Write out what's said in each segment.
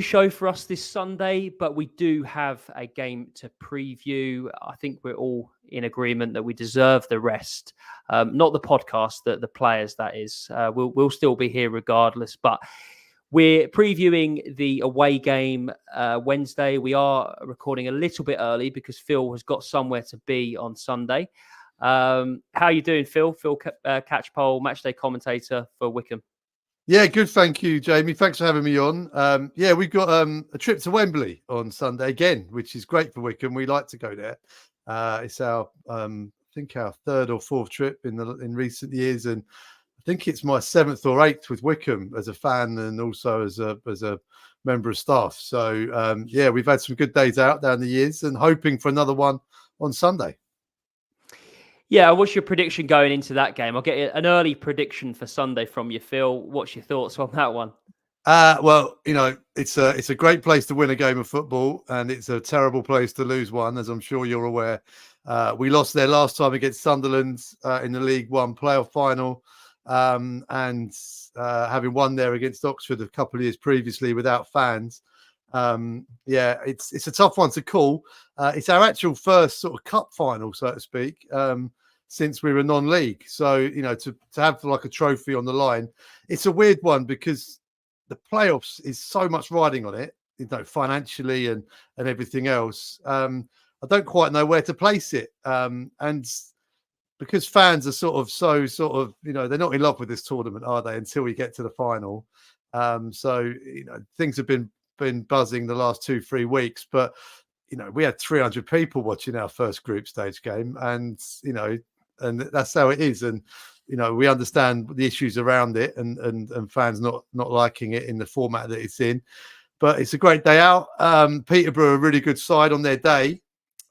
show for us this Sunday, but we do have a game to preview. I think we're all in agreement that we deserve the rest. Not the podcast, the players, that is. We'll still be here regardless, but we're previewing the away game Wednesday. We are recording a little bit early because Phil has got somewhere to be on Sunday. How are you doing, Phil? Phil Catchpole, matchday commentator for Wycombe. Yeah, good. Thank you, Jamie. Thanks for having me on. We've got a trip to Wembley on Sunday again, which is great for Wycombe. We like to go there. It's our, I think, our third or fourth trip in recent years, and I think it's my seventh or eighth with Wycombe as a fan and also as a member of staff. So we've had some good days out down the years, and hoping for another one on Sunday. Yeah, what's your prediction going into that game? I'll get an early prediction for Sunday from you, Phil. What's your thoughts on that one? Well, it's a great place to win a game of football, and it's a terrible place to lose one, as I'm sure you're aware. We lost there last time against Sunderland in the League One playoff final, and having won there against Oxford a couple of years previously without fans. It's a tough one to call. It's our actual first sort of cup final, so to speak, since we were non-league. So, to have like a trophy on the line, it's a weird one because the playoffs is so much riding on it, financially and everything else. I don't quite know where to place it. And because fans are they're not in love with this tournament, are they, until we get to the final. Things have been buzzing the last 2-3 weeks, but we had 300 people watching our first group stage game, and that's how it is. And we understand the issues around it, and fans not liking it in the format that it's in, but it's a great day out. Peterborough are a really good side on their day.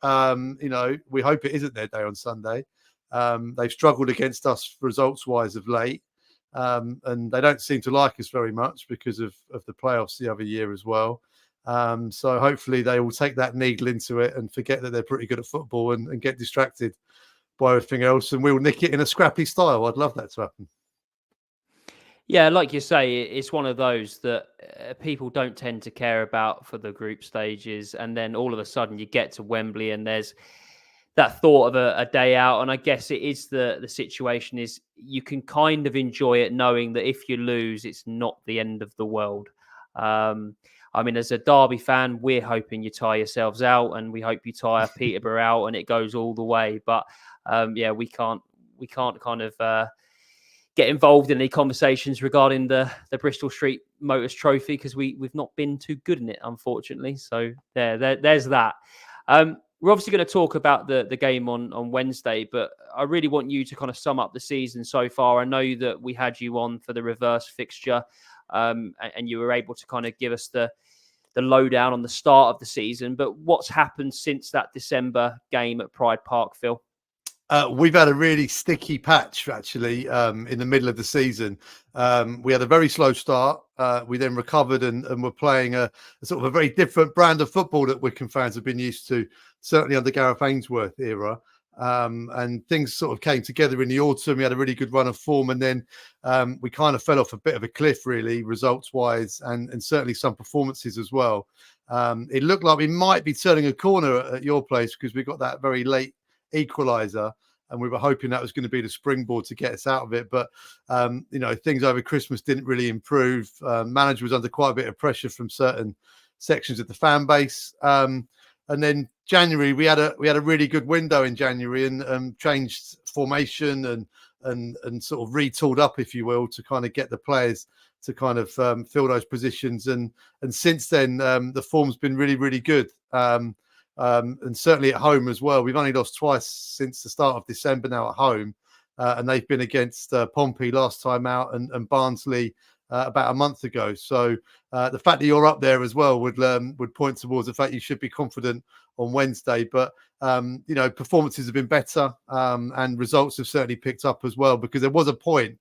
We hope it isn't their day on Sunday. They've struggled against us results wise of late. And they don't seem to like us very much because of the playoffs the other year as well. So hopefully they will take that needle into it and forget that they're pretty good at football and get distracted by everything else, and we'll nick it in a scrappy style. I'd love that to happen. Yeah, like you say, it's one of those that people don't tend to care about for the group stages, and then all of a sudden you get to Wembley and there's that thought of a day out. And I guess it is the situation is you can kind of enjoy it knowing that if you lose, it's not the end of the world. As a Derby fan, we're hoping you tire yourselves out, and we hope you tire Peterborough out and it goes all the way. But we can't kind of get involved in any conversations regarding the Bristol Street Motors Trophy because we've not been too good in it, unfortunately. So there's that. We're obviously going to talk about the game on Wednesday, but I really want you to kind of sum up the season so far. I know that we had you on for the reverse fixture, and you were able to kind of give us the lowdown on the start of the season. But what's happened since that December game at Pride Park, Phil? We've had a really sticky patch, actually, in the middle of the season. We had a very slow start. We then recovered and were playing a sort of a very different brand of football that Wycombe fans have been used to, certainly under Gareth Ainsworth era. And things sort of came together in the autumn. We had a really good run of form, and then we kind of fell off a bit of a cliff, really, results-wise, and certainly some performances as well. It looked like we might be turning a corner at your place because we got that very late equaliser, and we were hoping that was going to be the springboard to get us out of it. But things over Christmas didn't really improve. Manager was under quite a bit of pressure from certain sections of the fan base, and then January we had a really good window in January and changed formation and sort of retooled up, if you will, to kind of get the players to kind of fill those positions, and since then the form's been really, really good. And certainly at home as well. We've only lost twice since the start of December now at home, and they've been against Pompey last time out and Barnsley about a month ago. So the fact that you're up there as well would point towards the fact you should be confident on Wednesday. But performances have been better, and results have certainly picked up as well, because there was a point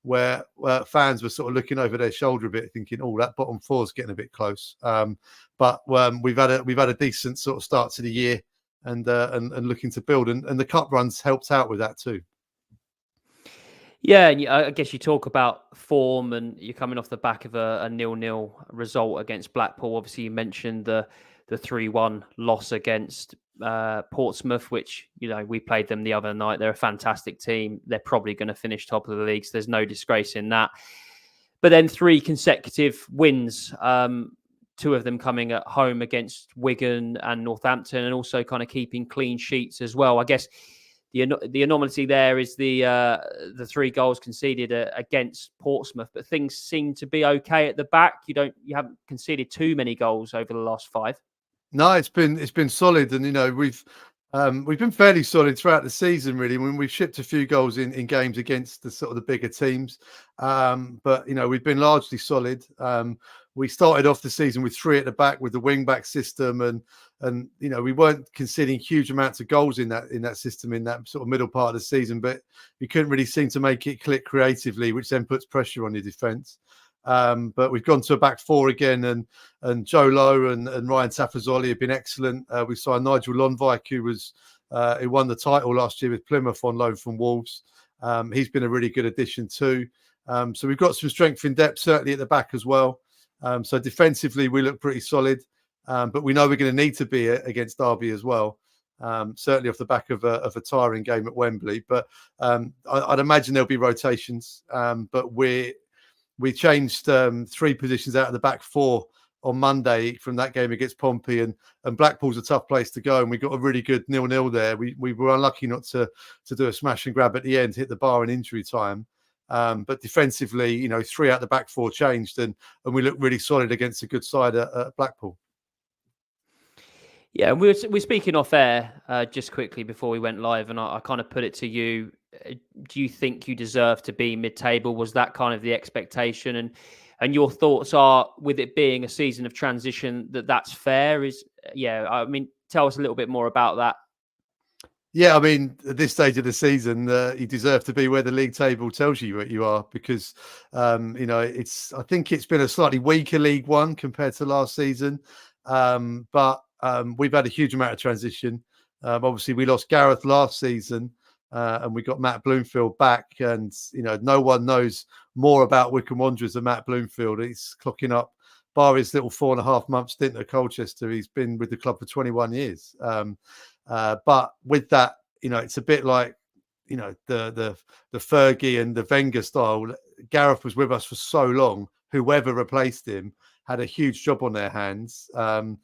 where fans were sort of looking over their shoulder a bit, thinking, "Oh, that bottom four is getting a bit close." But we've had a decent sort of start to the year, and looking to build, and the cup runs helped out with that too. Yeah, and I guess you talk about form, and you're coming off the back of a 0-0 result against Blackpool. Obviously, you mentioned the 3-1 loss against Portsmouth, which, we played them the other night. They're a fantastic team. They're probably going to finish top of the league, so there's no disgrace in that. But then 3 consecutive wins, 2 of them coming at home against Wigan and Northampton, and also kind of keeping clean sheets as well. I guess the anomaly there is the 3 goals conceded against Portsmouth, but things seem to be okay at the back. You haven't conceded too many goals over the last 5. No, it's been solid, and we've been fairly solid throughout the season. Really, when we've shipped a few goals in games against the sort of the bigger teams, but we've been largely solid. We started off the season with 3 at the back with the wing back system, and we weren't conceding huge amounts of goals in that system in that sort of middle part of the season, but we couldn't really seem to make it click creatively, which then puts pressure on your defence. But we've gone to a back 4 again, and Joe Lowe and Ryan Tafazoli have been excellent. We saw Nigel Lonvike, who won the title last year with Plymouth on loan from Wolves. He's been a really good addition too. So we've got some strength in depth, certainly at the back as well. So defensively, we look pretty solid, but we know we're going to need to be against Derby as well. Certainly off the back of a tiring game at Wembley. But I'd imagine there'll be rotations. But we changed 3 positions out of the back 4 on Monday from that game against Pompey, and Blackpool's a tough place to go, and we got a really good 0-0 there. We were unlucky not to do a smash and grab at the end, hit the bar in injury time. But defensively, 3 out the back 4 changed, and we looked really solid against a good side at Blackpool. Yeah, we're speaking off air just quickly before we went live, and I kind of put it to you. Do you think you deserve to be mid-table? Was that kind of the expectation? And your thoughts are, with it being a season of transition, that's fair? Tell us a little bit more about that. Yeah, at this stage of the season, you deserve to be where the league table tells you what you are, because I think it's been a slightly weaker League One compared to last season, but we've had a huge amount of transition. Obviously, we lost Gareth last season, and we got Matt Bloomfield back, and no one knows more about Wycombe Wanderers than Matt Bloomfield. He's clocking up, bar his little 4.5-month stint at Colchester, he's been with the club for 21 years. But with that, it's a bit like the Fergie and the Wenger style. Gareth was with us for so long. Whoever replaced him had a huge job on their hands to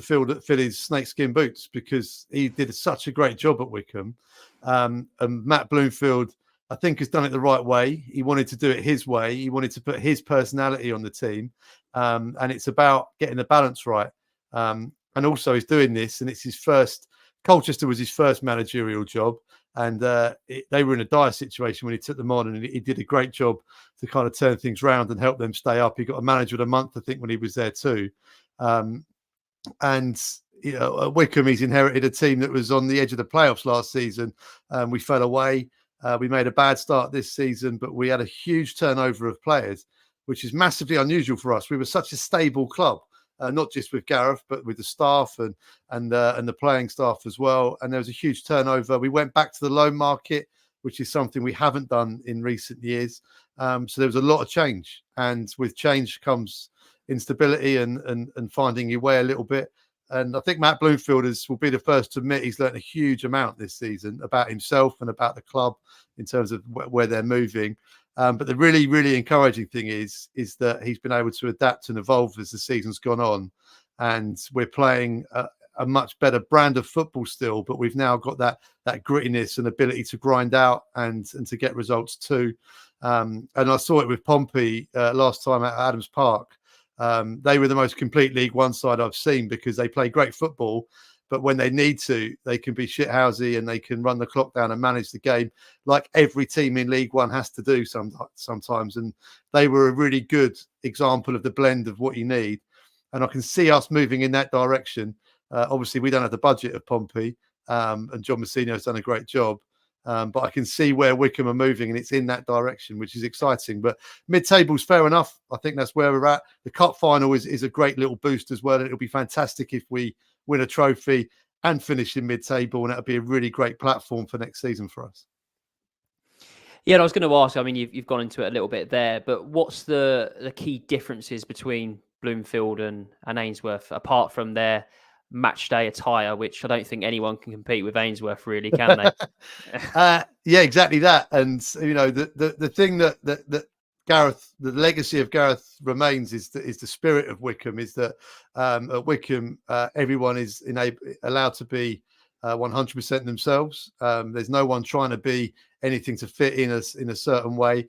fill his snakeskin boots, because he did such a great job at Wycombe. And Matt Bloomfield, I think, has done it the right way. He wanted to do it his way. He wanted to put his personality on the team, and it's about getting the balance right. And also, he's doing this, and it's his first. Colchester was his first managerial job, and they were in a dire situation when he took them on, and he did a great job to kind of turn things around and help them stay up. He got a manager of the month, I think, when he was there too. And at Wycombe, he's inherited a team that was on the edge of the playoffs last season. We fell away. We made a bad start this season, but we had a huge turnover of players, which is massively unusual for us. We were such a stable club. Not just with Gareth, but with the staff and the playing staff as well. And there was a huge turnover. We went back to the loan market, which is something we haven't done in recent years. So there was a lot of change, and with change comes instability and finding your way a little bit. And I think Matt Bloomfield will be the first to admit he's learned a huge amount this season about himself and about the club in terms of where they're moving. But the really, really encouraging thing is that he's been able to adapt and evolve as the season's gone on. And we're playing a much better brand of football still, but we've now got that grittiness and ability to grind out and to get results too. And I saw it with Pompey last time at Adams Park. They were the most complete League One side I've seen, because they play great football, but when they need to, they can be shithousey and they can run the clock down and manage the game like every team in League One has to do sometimes. And they were a really good example of the blend of what you need. And I can see us moving in that direction. Obviously, we don't have the budget of Pompey, and John Messina has done a great job. But I can see where Wycombe are moving, and it's in that direction, which is exciting. But mid-table's fair enough. I think that's where we're at. The cup final is a great little boost as well. It'll be fantastic if we win a trophy and finish in mid-table, and that'll be a really great platform for next season for us. Yeah, and I was going to ask. I mean, you've gone into it a little bit there, but what's the key differences between Bloomfield and Ainsworth, apart from their match day attire, which I don't think anyone can compete with Ainsworth, really, can they? Yeah, exactly that. And the thing that Gareth, the legacy of Gareth remains is the spirit of Wycombe. Is that at Wycombe everyone is allowed to be 100% themselves. There's no one trying to be anything to fit in a certain way.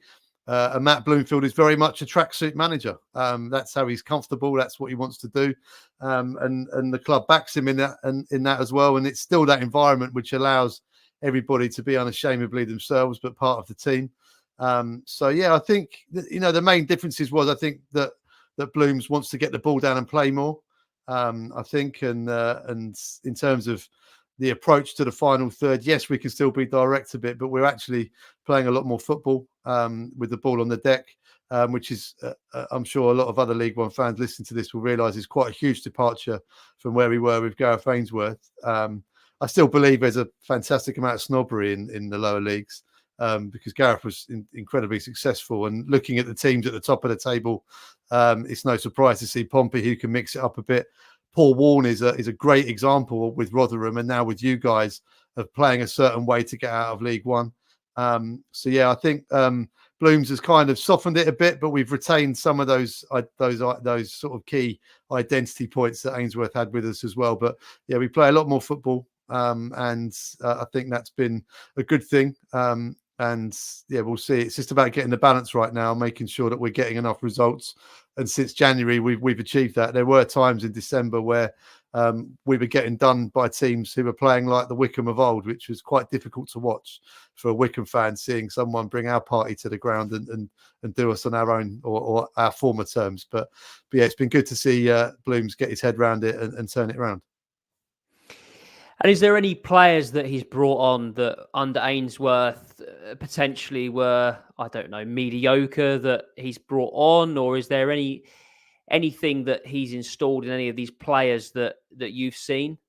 And Matt Bloomfield is very much a tracksuit manager. That's how he's comfortable. That's what he wants to do, and the club backs him in that as well. And it's still that environment which allows everybody to be unashamedly themselves, but part of the team. So yeah, I think the main differences was I think that Blooms wants to get the ball down and play more. I think, and in terms of the approach to the final third, yes, we can still be direct a bit, but we're actually playing a lot more football with the ball on the deck, which is, I'm sure a lot of other League One fans listening to this will realise is quite a huge departure from where we were with Gareth Ainsworth. I still believe there's a fantastic amount of snobbery in the lower leagues because Gareth was incredibly successful. And looking at the teams at the top of the table, it's no surprise to see Pompey, who can mix it up a bit. Paul Warne is a great example with Rotherham and now with you guys of playing a certain way to get out of League One. So yeah, I think Blooms has kind of softened it a bit, but we've retained some of those sort of key identity points that Ainsworth had with us as well. But yeah, we play a lot more football, and I think that's been a good thing. And yeah, we'll see. It's just about getting the balance right now, making sure that we're getting enough results. And since January, we've achieved that. There were times in December where we were getting done by teams who were playing like the Wycombe of old, which was quite difficult to watch for a Wycombe fan, seeing someone bring our party to the ground and do us on our own or our former terms. But yeah, it's been good to see Blooms get his head around it and turn it around. And is there any players that he's brought on that under Ainsworth potentially were, I don't know, mediocre that he's brought on, or is there anything that he's installed in any of these players that you've seen?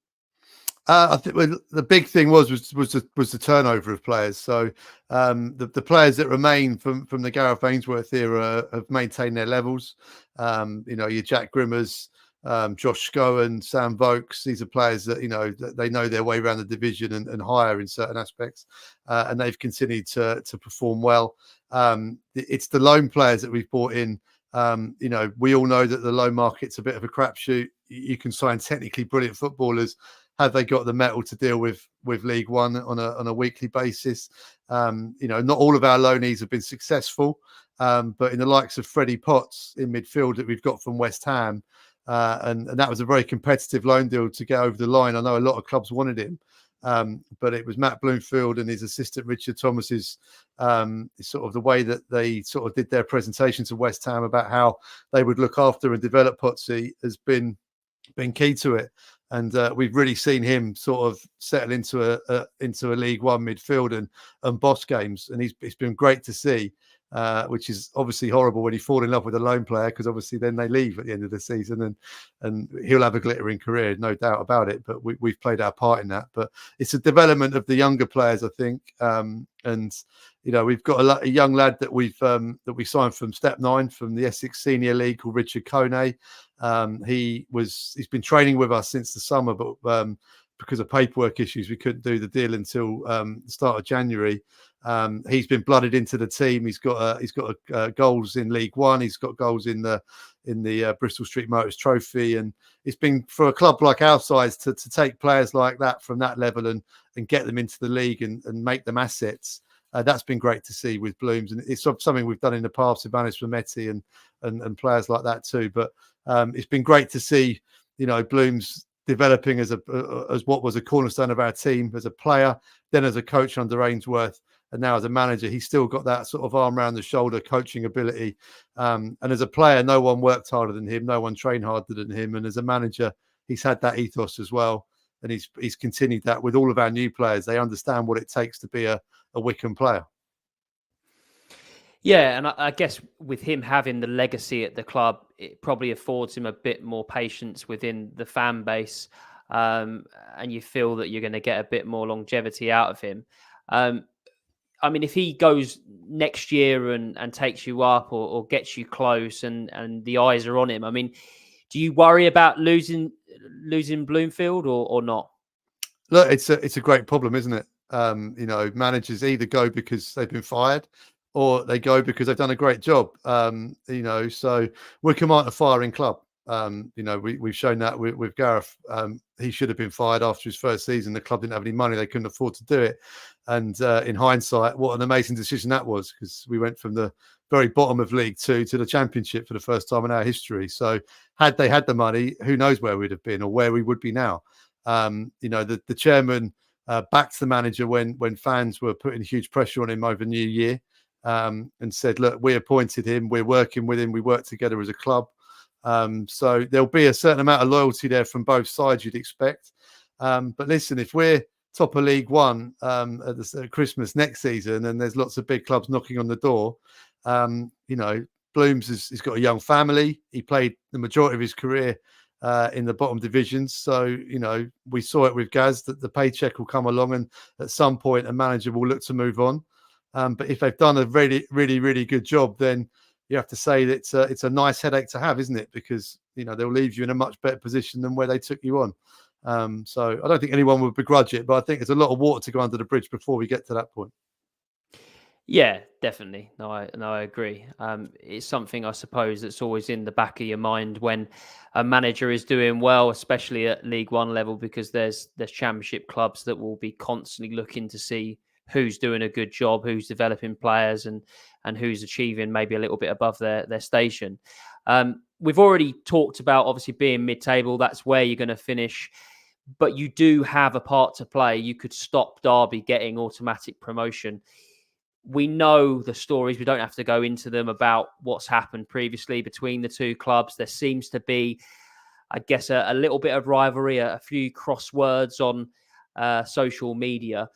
I think the big thing was the turnover of players. So the players that remain from the Gareth Ainsworth era have maintained their levels. Your Jack Grimmers, Josh Scowen, Sam Vokes. These are players that they know their way around the division and higher in certain aspects, and they've continued to perform well. It's the loan players that we've brought in. We all know that the loan market's a bit of a crapshoot. You can sign technically brilliant footballers. Have they got the mettle to deal with League One on a weekly basis? Not all of our loanees have been successful, but in the likes of Freddie Potts in midfield that we've got from West Ham, and that was a very competitive loan deal to get over the line. I know a lot of clubs wanted him, but it was Matt Bloomfield and his assistant Richard Thomas's sort of the way that they sort of did their presentation to West Ham about how they would look after and develop Potsy has been key to it. And we've really seen him sort of settle into a League One midfield and boss games, and it's been great to see. Which is obviously horrible when you fall in love with a lone player, because obviously then they leave at the end of the season, and he'll have a glittering career, no doubt about it. But we've played our part in that. But it's a development of the younger players, I think. And we've got a young lad that we signed from Step 9 from the Essex Senior League called Richard Kone. He's been training with us since the summer, but because of paperwork issues, we couldn't do the deal until the start of January. He's been blooded into the team. He's got goals in League One. He's got goals in the Bristol Street Motors Trophy, and it's been for a club like our size to take players like that from that level and get them into the league and make them assets. That's been great to see with Blooms, and it's something we've done in the past with Vanis Rametti and players like that too. But it's been great to see Blooms developing as what was a cornerstone of our team as a player, then as a coach under Ainsworth, and now as a manager. He's still got that sort of arm around the shoulder coaching ability. And as a player, no one worked harder than him. No one trained harder than him. And as a manager, he's had that ethos as well. And he's continued that with all of our new players. They understand what it takes to be a Wycombe player. Yeah, and I guess with him having the legacy at the club, it probably affords him a bit more patience within the fan base, and you feel that you're going to get a bit more longevity out of him. I mean, if he goes next year and takes you up or gets you close and the eyes are on him, I mean, do you worry about losing Bloomfield or not? Look, it's a great problem, isn't it? Managers either go because they've been fired or they go because they've done a great job. So Wycombe aren't a firing club. We've shown that with Gareth. He should have been fired after his first season. The club didn't have any money; they couldn't afford to do it. And in hindsight, what an amazing decision that was, because we went from the very bottom of League Two to the Championship for the first time in our history. So, had they had the money, who knows where we'd have been or where we would be now. The chairman backed the manager when fans were putting huge pressure on him over New Year, and said, "Look, we appointed him. We're working with him. We work together as a club." So there'll be a certain amount of loyalty there from both sides, you'd expect. But listen, if we're top of League One at Christmas next season, and there's lots of big clubs knocking on the door, Blooms has got a young family. He played the majority of his career in the bottom divisions. So, we saw it with Gaz that the paycheck will come along and at some point a manager will look to move on. But if they've done a really, really, really good job, then you have to say that it's a nice headache to have, isn't it? Because, they'll leave you in a much better position than where they took you on. So I don't think anyone would begrudge it, but I think there's a lot of water to go under the bridge before we get to that point. Yeah, definitely. No, I agree. It's something, I suppose, that's always in the back of your mind when a manager is doing well, especially at League One level, because there's Championship clubs that will be constantly looking to see who's doing a good job, who's developing players, and who's achieving maybe a little bit above their station. We've already talked about obviously being mid-table. That's where you're going to finish. But you do have a part to play. You could stop Derby getting automatic promotion. We know the stories. We don't have to go into them about what's happened previously between the two clubs. There seems to be, I guess, a little bit of rivalry, a few crosswords on social media.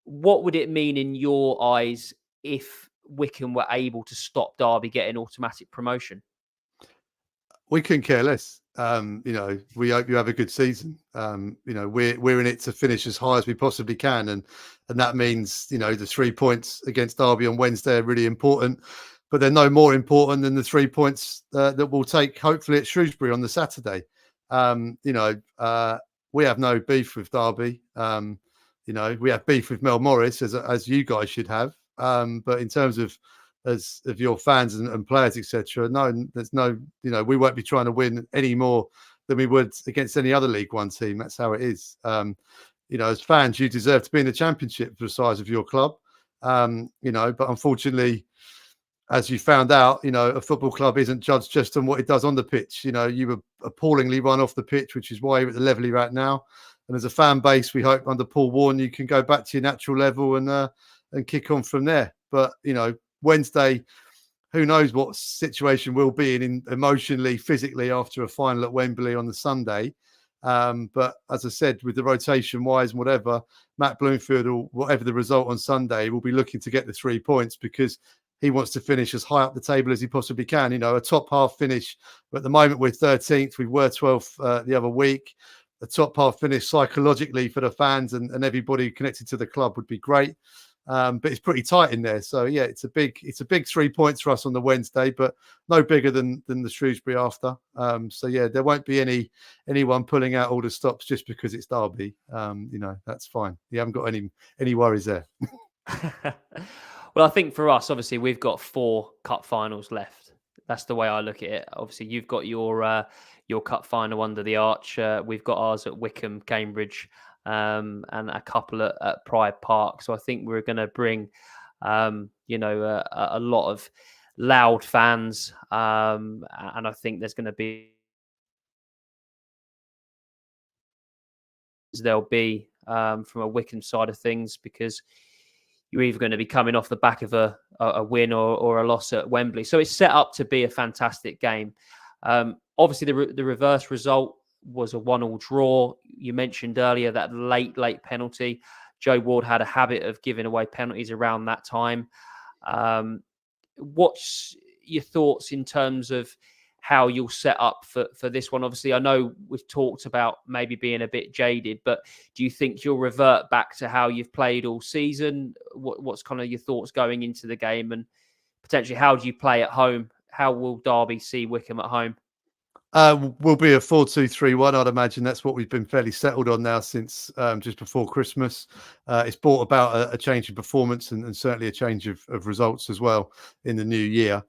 What would it mean in your eyes if Wycombe were able to stop Derby getting automatic promotion? We couldn't care less. We hope you have a good season. We're in it to finish as high as we possibly can, and that means the 3 points against Derby on Wednesday are really important, but they're no more important than the 3 points that we'll take hopefully at Shrewsbury on the Saturday. We have no beef with Derby. We have beef with Mel Morris as you guys should have. But in terms of your fans and players, etc. No, there's no, we won't be trying to win any more than we would against any other League One team. That's how it is. As fans, you deserve to be in the Championship for the size of your club. But unfortunately, as you found out, a football club isn't judged just on what it does on the pitch. You were appallingly run off the pitch, which is why you're at the level you're at now. And as a fan base, we hope under Paul Warne, you can go back to your natural level and kick on from there. But, Wednesday, who knows what situation we'll be in emotionally, physically after a final at Wembley on the Sunday. But as I said, with the rotation wise and whatever, Matt Bloomfield, or whatever the result on Sunday, will be looking to get the 3 points because he wants to finish as high up the table as he possibly can. A top half finish. But at the moment, we're 13th. We were 12th the other week. A top half finish psychologically for the fans and everybody connected to the club would be great. But it's pretty tight in there. So yeah, it's a big 3 points for us on the Wednesday, but no bigger than the Shrewsbury after. So yeah, there won't be anyone pulling out all the stops just because it's Derby. That's fine. You haven't got any worries there. Well, I think for us, obviously, we've got 4 cup finals left. That's the way I look at it. Obviously, you've got your cup final under the arch. We've got ours at Wycombe, Cambridge, and a couple at Pride Park. So I think we're going to bring, a lot of loud fans, and I think there'll be from a Wycombe side of things, because you're either going to be coming off the back of a win or a loss at Wembley. So it's set up to be a fantastic game. Obviously, the reverse result was a 1-1 draw. You mentioned earlier that late penalty. Joe Ward had a habit of giving away penalties around that time. What's your thoughts in terms of how you'll set up for this one? Obviously, I know we've talked about maybe being a bit jaded, but do you think you'll revert back to how you've played all season? What's kind of your thoughts going into the game, and potentially how do you play at home? How will Derby see Wycombe at home? Will be a 4-2-3-1. I'd imagine that's what we've been fairly settled on now since just before Christmas. It's brought about a change in performance and certainly a change of results as well in the new year.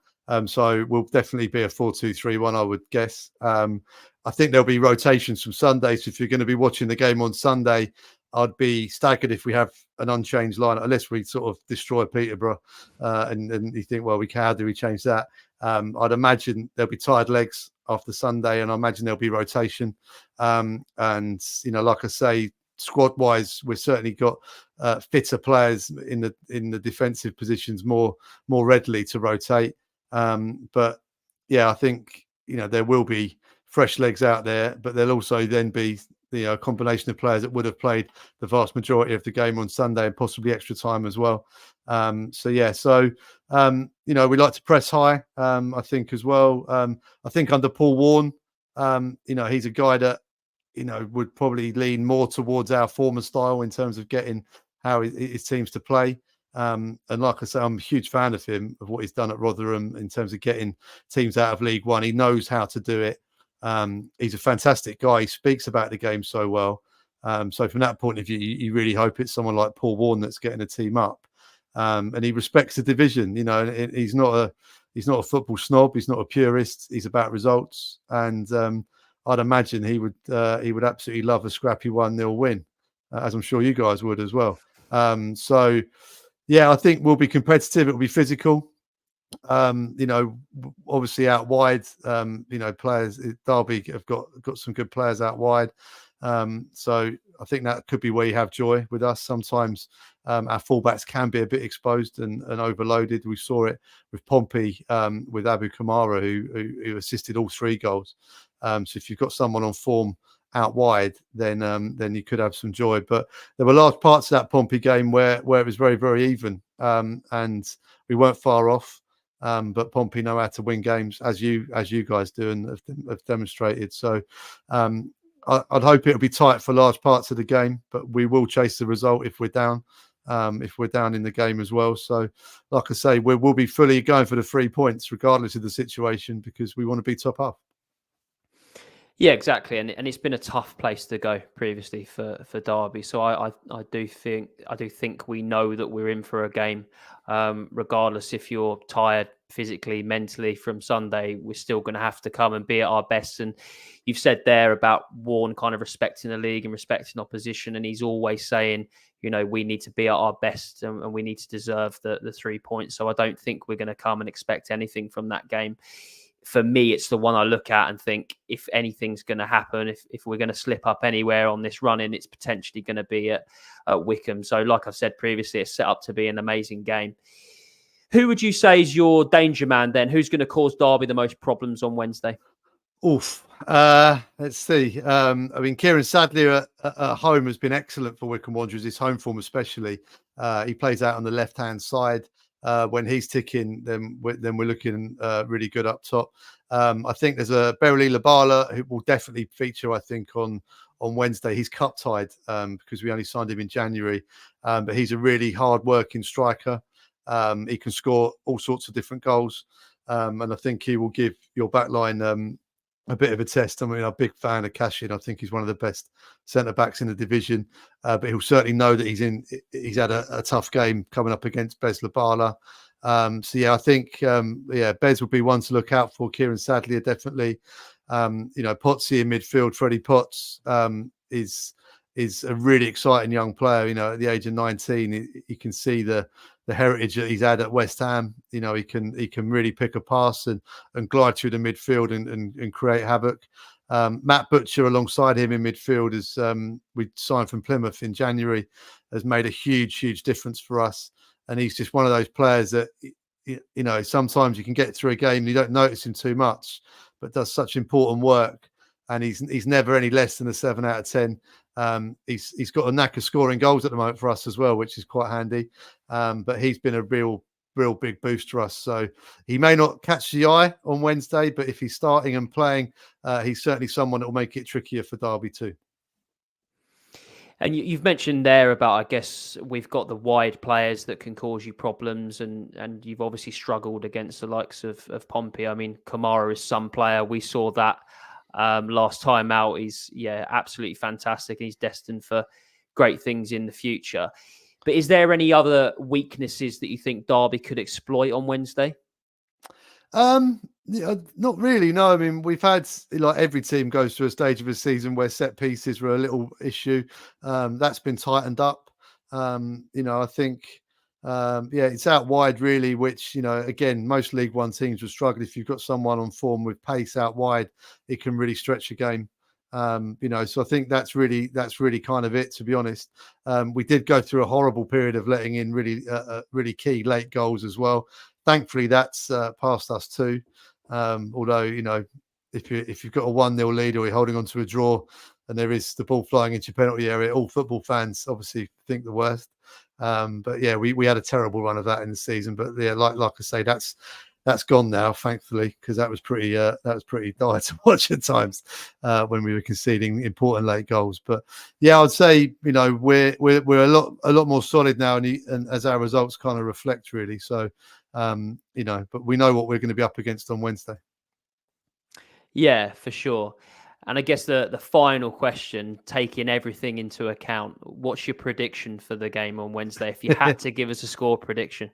So we'll definitely be a 4-2-3-1, I would guess. I think there'll be rotations from Sunday. So if you're going to be watching the game on Sunday, I'd be staggered if we have an unchanged line, unless we sort of destroy Peterborough and you think, well, how do we change that? I'd imagine there'll be tired legs after Sunday, and I imagine there'll be rotation. And like I say, squad wise, we've certainly got fitter players in the defensive positions more readily to rotate. But yeah, I think there will be fresh legs out there, but there'll also then be a combination of players that would have played the vast majority of the game on Sunday and possibly extra time as well. We like to press high, I think as well. I think under Paul Warne, he's a guy that, would probably lean more towards our former style in terms of getting how his teams to play. And like I say, I'm a huge fan of him, of what he's done at Rotherham in terms of getting teams out of League One. He knows how to do it. He's a fantastic guy. He speaks about the game so well. So from that point of view, you really hope it's someone like Paul Warne that's getting a team up. And he respects the division. He's not a football snob. He's not a purist. He's about results. And I'd imagine he would absolutely love a scrappy 1-0 win, as I'm sure you guys would as well. I think we'll be competitive. It'll be physical. Obviously out wide, players, Derby have got some good players out wide. So I think that could be where you have joy with us. Sometimes our fullbacks can be a bit exposed and overloaded. We saw it with Pompey, with Abu Kamara, who assisted all 3 goals. So if you've got someone on form out wide, then you could have some joy. But there were large parts of that Pompey game where it was very, very even, and we weren't far off. But Pompey know how to win games, as you guys do and have demonstrated. So I'd hope it'll be tight for large parts of the game, but we will chase the result if we're down in the game as well. So like I say, we'll be fully going for the 3 points regardless of the situation, because we want to be top half. Yeah, exactly, and it's been a tough place to go previously for Derby. So I do think we know that we're in for a game, regardless if you're tired physically, mentally from Sunday. We're still going to have to come and be at our best. And you've said there about Warne kind of respecting the league and respecting opposition, and he's always saying, we need to be at our best and we need to deserve the 3 points. So I don't think we're going to come and expect anything from that game. For me, it's the one I look at and think, if anything's going to happen, if we're going to slip up anywhere on this run-in, it's potentially going to be at Wycombe. So like I've said previously, it's set up to be an amazing game. Who would you say is your danger man then? Who's going to cause Derby the most problems on Wednesday? Oof. Let's see. Kieran Sadlier at home has been excellent for Wycombe Wanderers, his home form especially. He plays out on the left-hand side. When he's ticking, then we're looking really good up top. I think there's a Berrily Labala who will definitely feature, I think, on Wednesday. He's cup tied because we only signed him in January, but he's a really hard-working striker. He can score all sorts of different goals, and I think he will give your backline a bit of a test. I'm a big fan of Cashin. I think he's one of the best centre-backs in the division, but he'll certainly know that he's had a tough game coming up against Bez Labala. I think Bez would be one to look out for. Kieran Sadlier definitely. Potsy in midfield. Freddie Potts is a really exciting young player. At the age of 19, you can see the heritage that he's had at West Ham. He can really pick a pass and glide through the midfield and create havoc. Matt Butcher alongside him in midfield, as we signed from Plymouth in January, has made a huge difference for us. And he's just one of those players that, sometimes you can get through a game and you don't notice him too much, but does such important work. And he's never any less than a 7 out of 10. He's got a knack of scoring goals at the moment for us as well, which is quite handy. But he's been a real real big boost for us. So he may not catch the eye on Wednesday, but if he's starting and playing, he's certainly someone that will make it trickier for Derby too. And you've mentioned there about, I guess, we've got the wide players that can cause you problems, and you've obviously struggled against the likes of Pompey. I mean, Kamara is some player. We saw that last time out. He's, absolutely fantastic, and he's destined for great things in the future. But is there any other weaknesses that you think Derby could exploit on Wednesday? Not really. No, I mean, we've had, like, every team goes through a stage of a season where set pieces were a little issue. That's been tightened up. I think, it's out wide really, which, again, most League One teams will struggle. If you've got someone on form with pace out wide, it can really stretch a game. So I think that's really kind of it, to be honest. We did go through a horrible period of letting in really key late goals as well. Thankfully, that's past us too. Although, if you've got a 1-0 lead or you're holding on to a draw and there is the ball flying into your penalty area, all football fans obviously think the worst. But yeah, we had a terrible run of that in the season. But yeah, like I say, that's gone now, thankfully, because that was pretty dire to watch at times when we were conceding important late goals. But yeah, I'd say we're a lot more solid now, and as our results kind of reflect, really. So but we know what we're going to be up against on Wednesday. Yeah, for sure. And I guess the final question, taking everything into account, what's your prediction for the game on Wednesday? If you had to give us a score prediction.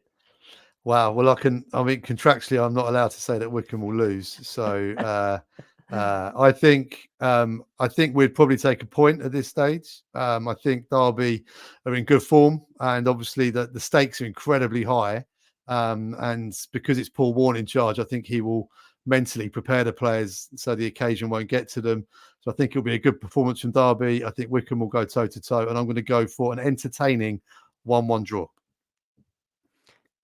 Wow. Well, contractually, I'm not allowed to say that Wycombe will lose. So I think we'd probably take a point at this stage. I think Derby are in good form, and obviously the stakes are incredibly high. And because it's Paul Warne in charge, I think he will mentally prepare the players so the occasion won't get to them. So I think it'll be a good performance from Derby. I think Wycombe will go toe-to-toe, and I'm going to go for an entertaining 1-1 draw.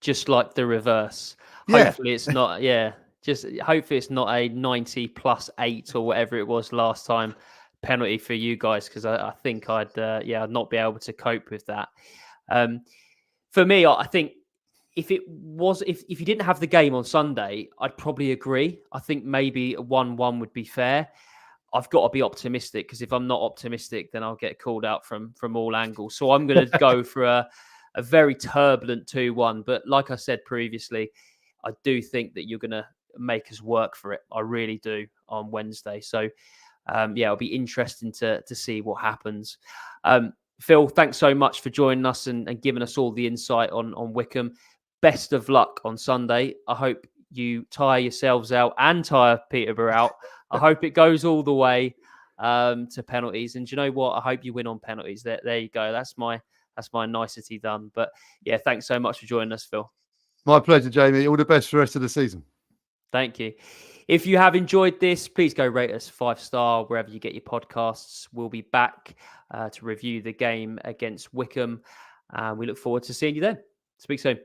Just like the reverse. Yeah. Hopefully it's not, hopefully it's not a 90+8 or whatever it was last time penalty for you guys, because I think I'd not be able to cope with that. For me, I think if you didn't have the game on Sunday, I'd probably agree. I think maybe a 1-1 would be fair. I've got to be optimistic, because if I'm not optimistic, then I'll get called out from all angles. So I'm going to go for a very turbulent 2-1. But like I said previously, I do think that you're going to make us work for it. I really do, on Wednesday. So, it'll be interesting to see what happens. Phil, thanks so much for joining us and giving us all the insight on Wycombe. Best of luck on Sunday. I hope you tire yourselves out and tire Peterborough out. I hope it goes all the way to penalties. And do you know what? I hope you win on penalties. There you go. That's my nicety done. But yeah, thanks so much for joining us, Phil. My pleasure, Jamie. All the best for the rest of the season. Thank you. If you have enjoyed this, please go rate us 5-star wherever you get your podcasts. We'll be back to review the game against Wycombe. We look forward to seeing you then. Speak soon.